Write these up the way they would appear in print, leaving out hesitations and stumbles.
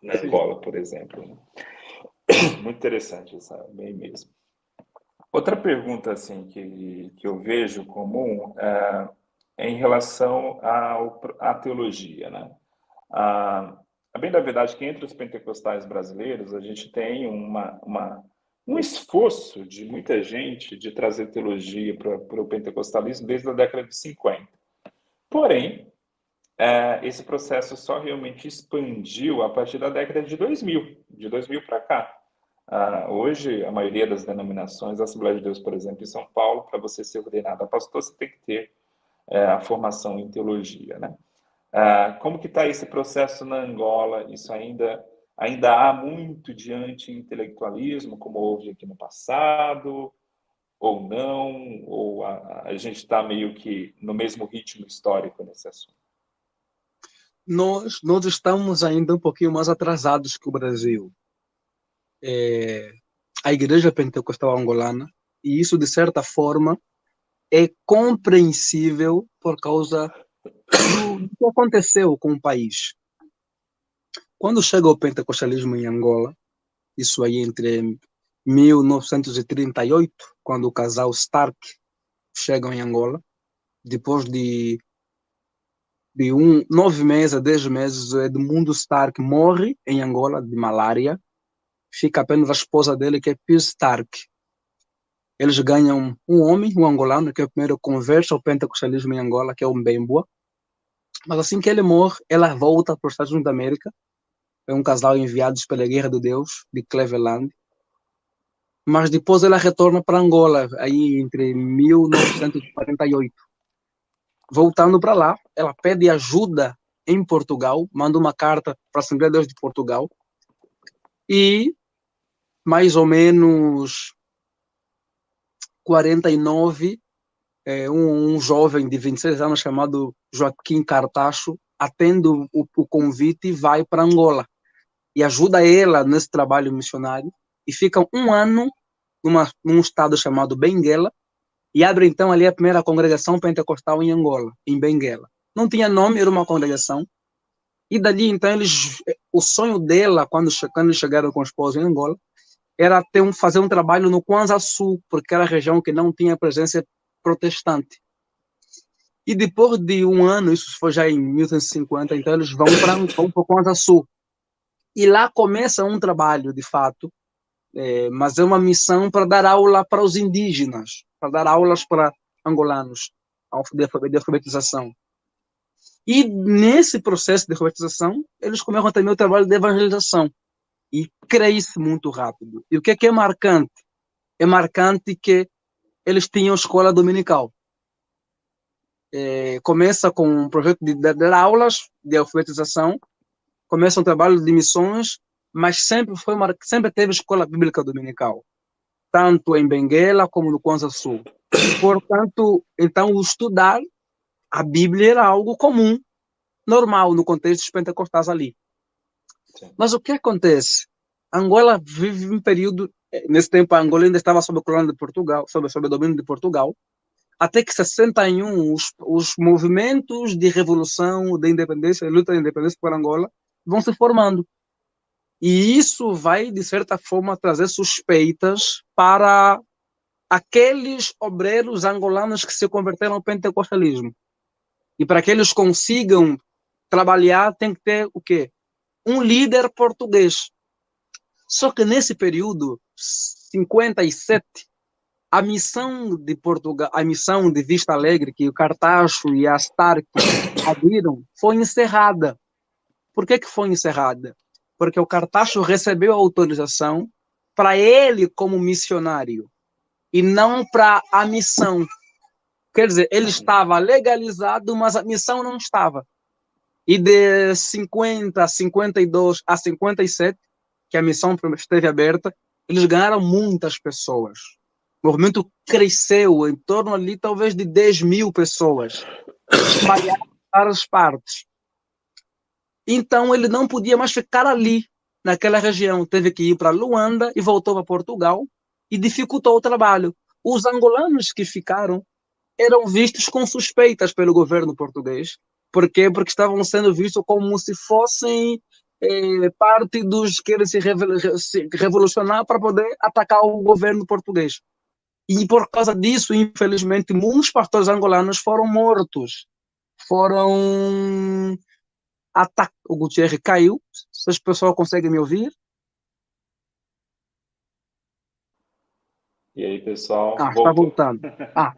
na Sim. Angola, por exemplo, né? Muito interessante, sabe? Bem mesmo. Outra pergunta assim que eu vejo comum é em relação à teologia, né? A, a bem da verdade que entre os pentecostais brasileiros a gente tem um esforço de muita gente de trazer teologia para o pentecostalismo desde a década de 50. Porém, esse processo só realmente expandiu a partir da década de 2000 para cá. Hoje, a maioria das denominações, a Assembleia de Deus, por exemplo, em São Paulo, para você ser ordenado a pastor, você tem que ter a formação em teologia, né? Como que está esse processo na Angola? Isso ainda há muito de anti-intelectualismo, como houve aqui no passado, ou não? Ou a gente está meio que no mesmo ritmo histórico nesse assunto? Nós estamos ainda um pouquinho mais atrasados que o Brasil. A Igreja Pentecostal Angolana, e isso, de certa forma, é compreensível por causa do que aconteceu com o país. Quando chega o pentecostalismo em Angola, isso aí entre 1938, quando o casal Stark chega em Angola, depois de 9 meses a 10 meses, o Edmundo Stark morre em Angola de malária, fica apenas a esposa dele, que é Piers Stark. Eles ganham um homem, um angolano, que é o primeiro converte ao pentecostalismo em Angola, que é o Mbemba. Mas assim que ele morre, ela volta para os Estados Unidos da América. É um casal enviados pela Guerra de Deus, de Cleveland. Mas depois ela retorna para Angola, aí entre 1948. Voltando para lá, ela pede ajuda em Portugal, manda uma carta para a Assembleia de Deus de Portugal. E mais ou menos 49, um jovem de 26 anos chamado Joaquim Cartacho atende o convite e vai para Angola e ajuda ela nesse trabalho missionário e fica um ano num estado chamado Benguela e abre então ali a primeira congregação pentecostal em Angola, em Benguela. Não tinha nome, era uma congregação. E dali então o sonho dela quando eles chegaram com o esposo em Angola era fazer um trabalho no Kwanza Sul, porque era a região que não tinha presença protestante. E depois de um ano, isso foi já em 1950, então eles vão para o Kwanza Sul. E lá começa um trabalho, de fato, mas é uma missão para dar aula para os indígenas, para dar aulas para angolanos, de alfabetização. E nesse processo de alfabetização, eles começam também o trabalho de evangelização. E cresce muito rápido. E o que é marcante? É marcante que eles tinham escola dominical. Começa com um projeto de dar aulas de alfabetização, começa um trabalho de missões, mas sempre teve escola bíblica dominical, tanto em Benguela como no Kwanza Sul. Portanto, então, o estudar a Bíblia era algo comum, normal, no contexto dos pentecostais ali. Sim. Mas o que acontece? Angola vive um período, nesse tempo a Angola ainda estava sob a colônia de Portugal, sob o domínio de Portugal, até que 61 os movimentos de revolução, de independência, de luta de independência por Angola, vão se formando. E isso vai, de certa forma, trazer suspeitas para aqueles obreiros angolanos que se converteram ao pentecostalismo. E para que eles consigam trabalhar, tem que ter o quê? Um líder português. Só que nesse período, 57, a missão de Portugal, a missão de Vista Alegre, que o Cartacho e a Stark abriram, foi encerrada. Por que foi encerrada? Porque o Cartacho recebeu a autorização para ele como missionário e não para a missão. Quer dizer, ele estava legalizado, mas a missão não estava. E de 50 a 52 a 57, que a missão esteve aberta, eles ganharam muitas pessoas. O movimento cresceu em torno ali, talvez, de 10 mil pessoas, espalhadas para as partes. Então, ele não podia mais ficar ali, naquela região. Teve que ir para Luanda e voltou para Portugal e dificultou o trabalho. Os angolanos que ficaram eram vistos com suspeitas pelo governo português. Por quê? Porque estavam sendo vistos como se fossem partidos querem se revolucionar para poder atacar o governo português. E por causa disso, infelizmente, muitos pastores angolanos foram mortos. Foram atacados. O Gutierrez caiu. Se as pessoas conseguem me ouvir. E aí, pessoal, Está voltou. voltando.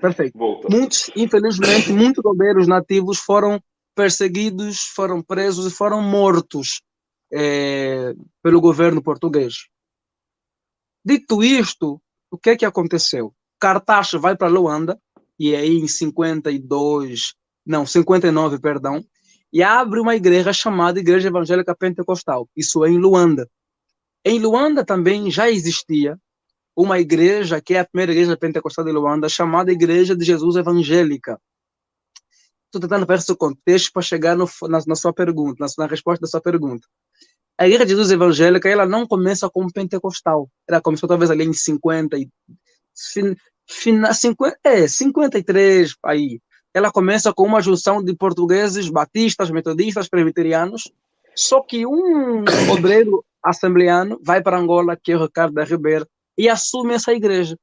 Perfeito. Voltou. Infelizmente, muitos obreiros nativos foram perseguidos, foram presos e foram mortos pelo governo português. Dito isto, o que é que aconteceu? Cartacho vai para Luanda, e aí em 59, perdão, e abre uma igreja chamada Igreja Evangélica Pentecostal. Isso é em Luanda. Em Luanda também já existia uma igreja, que é a primeira igreja pentecostal de Luanda, chamada Igreja de Jesus Evangélica. Estou tentando ver esse contexto para chegar na sua pergunta, na resposta da sua pergunta. A Igreja de Jesus Evangélica, ela não começa como pentecostal. Ela começou talvez ali em 53, aí. Ela começa com uma junção de portugueses, batistas, metodistas, presbiterianos. Só que um obreiro assembleano vai para Angola, que é o Ricardo da Ribeira, e assume essa igreja.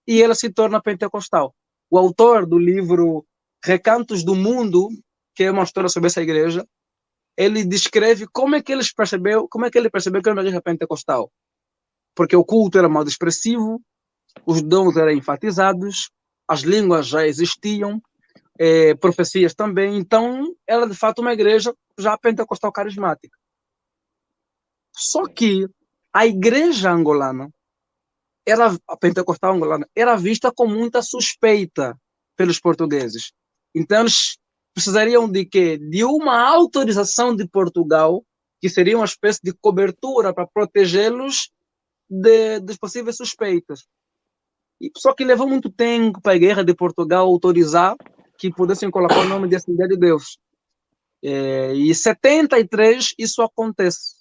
E ela se torna pentecostal. O autor do livro Recantos do Mundo, que é uma história sobre essa igreja, ele descreve como é que ele percebeu que era uma igreja pentecostal. Porque o culto era mais expressivo, os dons eram enfatizados, as línguas já existiam, profecias também. Então, era de fato uma igreja já pentecostal carismática. Só que a igreja angolana, a pentecostal angolana, era vista com muita suspeita pelos portugueses. Então, eles precisariam de quê? De uma autorização de Portugal, que seria uma espécie de cobertura para protegê-los das possíveis suspeitas. Só que levou muito tempo para a Guerra de Portugal autorizar que pudessem colocar o nome de Assembleia de Deus. E em 73 isso acontece.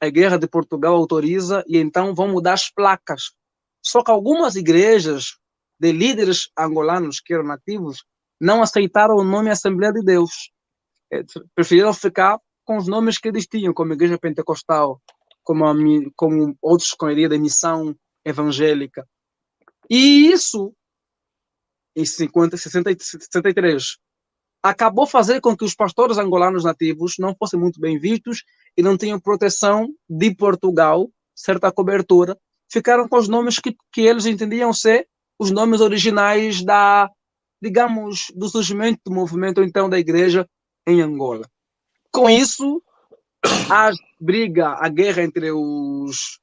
A Guerra de Portugal autoriza e então vão mudar as placas. Só que algumas igrejas de líderes angolanos que eram nativos não aceitaram o nome Assembleia de Deus. Preferiram ficar com os nomes que eles tinham, como Igreja Pentecostal, como outros com a ideia de missão evangélica. E isso, em 63, acabou fazendo com que os pastores angolanos nativos não fossem muito bem vistos e não tinham proteção de Portugal, certa cobertura, ficaram com os nomes que eles entendiam ser os nomes originais do surgimento do movimento, então, da igreja em Angola. Com isso, a guerra entre os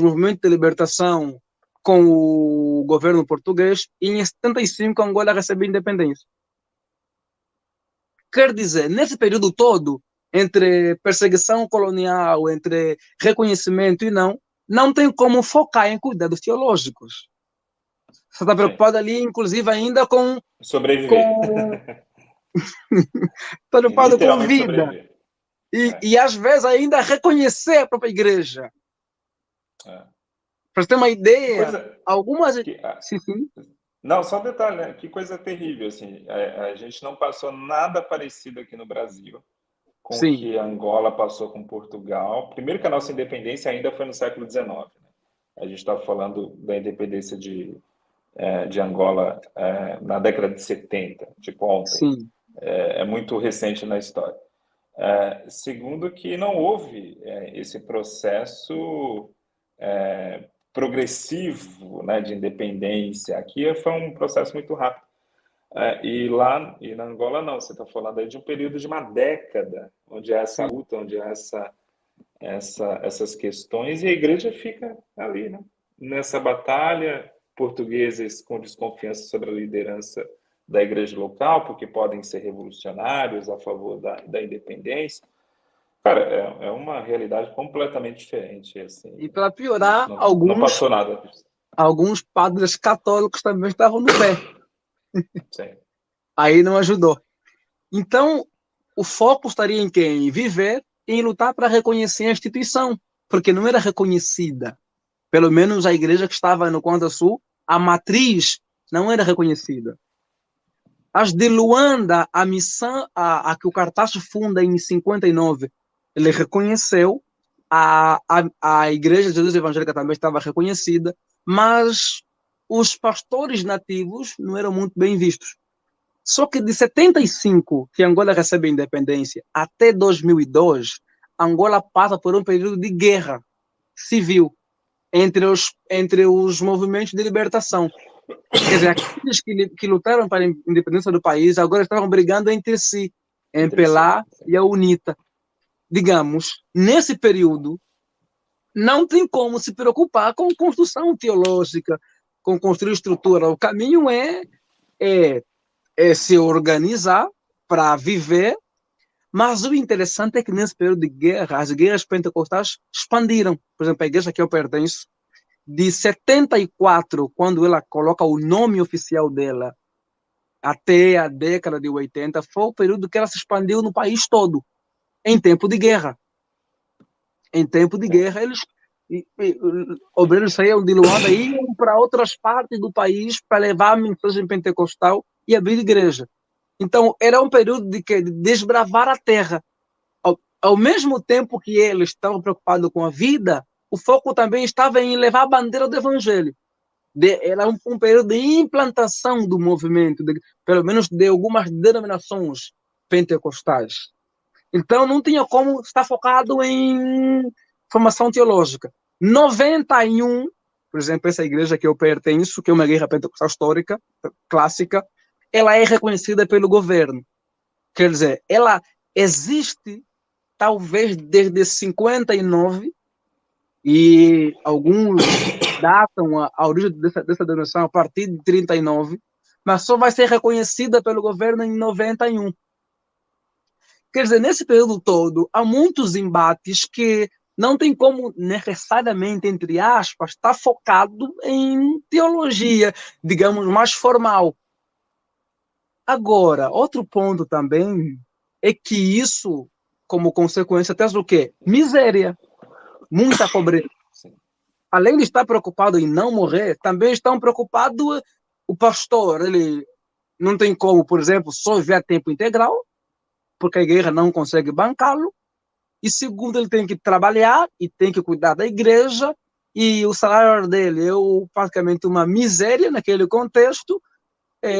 movimentos de libertação com o governo português, e em 75 Angola recebe independência. Quer dizer, nesse período todo, entre perseguição colonial, entre reconhecimento e não tem como focar em cuidados teológicos. Você está preocupado ali, inclusive, ainda com... Sobreviver. Está preocupado com vida. Sobreviver. E às vezes ainda reconhecer a própria igreja. Para ter uma ideia, algumas... Sim. Não, só um detalhe, né? Que coisa terrível, assim. A gente não passou nada parecido aqui no Brasil com o que Angola passou com Portugal. Primeiro que a nossa independência ainda foi no século XIX. Né? A gente está falando da independência de Angola na década de 70, tipo ontem. Sim. É muito recente na história. Segundo que não houve esse processo progressivo, né, de independência. Aqui foi um processo muito rápido. E na Angola não, você está falando aí de um período de uma década, onde há essa luta, onde há essas questões, e a igreja fica ali, né, nessa batalha, portugueses com desconfiança sobre a liderança da igreja local, porque podem ser revolucionários a favor da independência. Cara, é uma realidade completamente diferente. Assim, e para piorar, não passou nada disso. Alguns padres católicos também estavam no pé. Sim. Aí não ajudou. Então, o foco estaria em quem? Em viver e em lutar para reconhecer a instituição, porque não era reconhecida. Pelo menos a igreja que estava no Kwanza Sul, a matriz não era reconhecida. As de Luanda, a missão a que o Cartacho funda em 59, Ele reconheceu, a Igreja de Jesus Evangélica também estava reconhecida, mas os pastores nativos não eram muito bem vistos. Só que de 75, que Angola recebe a independência, até 2002, Angola passa por um período de guerra civil entre os movimentos de libertação. Quer dizer, aqueles que lutaram para a independência do país agora estavam brigando entre si, MPLA e a UNITA. Digamos, nesse período, não tem como se preocupar com construção teológica, com construir estrutura. O caminho é se organizar para viver, mas o interessante é que nesse período de guerra, as igrejas pentecostais expandiram. Por exemplo, a igreja que eu pertenço, de 74, quando ela coloca o nome oficial dela, até a década de 80, foi o período que ela se expandiu no país todo, em tempo de guerra. Em tempo de guerra, obreiros saíam de Luanda e iam para outras partes do país para levar a mensagem pentecostal e abrir igreja. Então, era um período de desbravar a terra. Ao mesmo tempo que eles estavam preocupados com a vida, o foco também estava em levar a bandeira do evangelho. Era um período de implantação do movimento, pelo menos de algumas denominações pentecostais. Então, não tinha como estar focado em formação teológica. 91, por exemplo, essa igreja que eu pertenço, que é uma igreja pentecostal histórica, clássica, ela é reconhecida pelo governo. Quer dizer, ela existe talvez desde 59, e alguns datam a origem dessa denominação a partir de 39, mas só vai ser reconhecida pelo governo em 91. Quer dizer, nesse período todo, há muitos embates que não tem como necessariamente, entre aspas, estar focado em teologia, digamos, mais formal. Agora, outro ponto também é que isso, como consequência, traz o quê? Miséria, muita pobreza. Além de estar preocupado em não morrer, também estão preocupados o pastor, ele não tem como, por exemplo, só viver a tempo integral, porque a igreja não consegue bancá-lo, e segundo, ele tem que trabalhar e tem que cuidar da igreja, e o salário dele é praticamente uma miséria naquele contexto.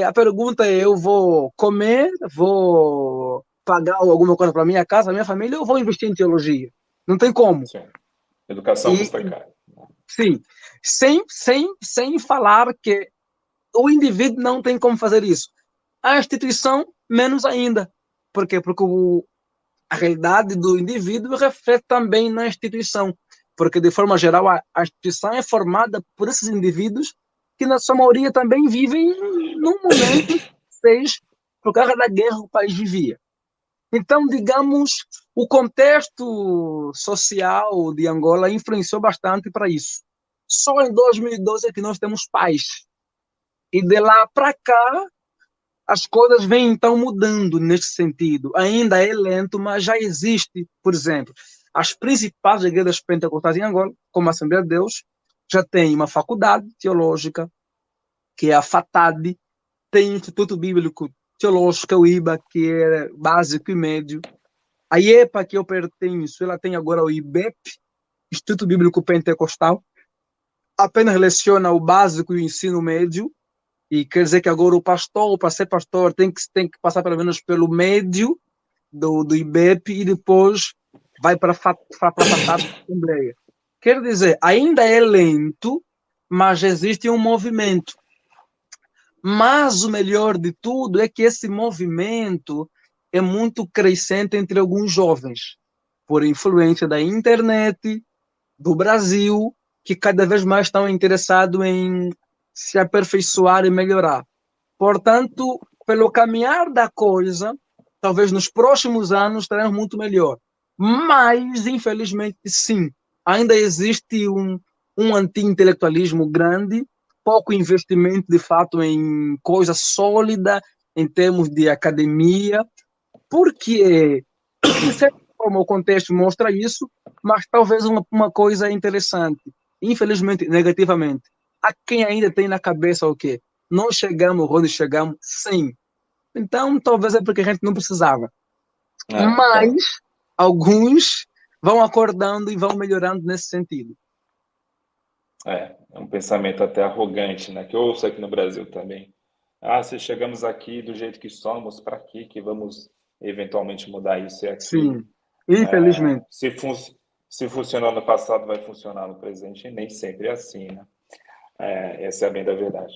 A pergunta é, eu vou comer, vou pagar alguma coisa para minha casa, minha família, ou vou investir em teologia? Não tem como. Sim. Educação custa caro. Sim, sem falar que o indivíduo não tem como fazer isso. A instituição, menos ainda. Por quê? Porque a realidade do indivíduo reflete também na instituição. Porque, de forma geral, a instituição é formada por esses indivíduos que, na sua maioria, também vivem num momento que por causa da guerra o país vivia. Então, digamos, o contexto social de Angola influenciou bastante para isso. Só em 2012 é que nós temos paz. E de lá para cá, as coisas vêm então mudando nesse sentido. Ainda é lento, mas já existe, por exemplo, as principais igrejas pentecostais em Angola, como a Assembleia de Deus, já tem uma faculdade teológica, que é a FATAD, tem o Instituto Bíblico Teológico, o IBA, que é básico e médio. A IEPA, que eu pertenço, ela tem agora o IBEP, Instituto Bíblico Pentecostal, apenas leciona o básico e o ensino médio, e quer dizer que agora o pastor, para ser pastor, tem que passar pelo menos pelo médio do IBEP e depois vai para a FATAD da Assembleia. Quer dizer, ainda é lento, mas existe um movimento. Mas o melhor de tudo é que esse movimento é muito crescente entre alguns jovens, por influência da internet, do Brasil, que cada vez mais estão interessados em se aperfeiçoar e melhorar. Portanto, pelo caminhar da coisa, talvez nos próximos anos estaremos muito melhor. Mas, infelizmente, sim, ainda existe um anti-intelectualismo grande, pouco investimento, de fato, em coisa sólida, em termos de academia, porque, de certa forma, o contexto mostra isso, mas talvez uma coisa interessante, infelizmente, negativamente. Há quem ainda tem na cabeça o quê? Nós chegamos onde chegamos sem. Então, talvez é porque a gente não precisava. Mas, Então, alguns vão acordando e vão melhorando nesse sentido. É um pensamento até arrogante, né? Que eu ouço aqui no Brasil também. Ah, se chegamos aqui do jeito que somos, para que vamos eventualmente mudar isso e aquilo? Sim, infelizmente. Se, fun se funcionou no passado, vai funcionar no presente, e nem sempre é assim, né? Essa é a bem da verdade.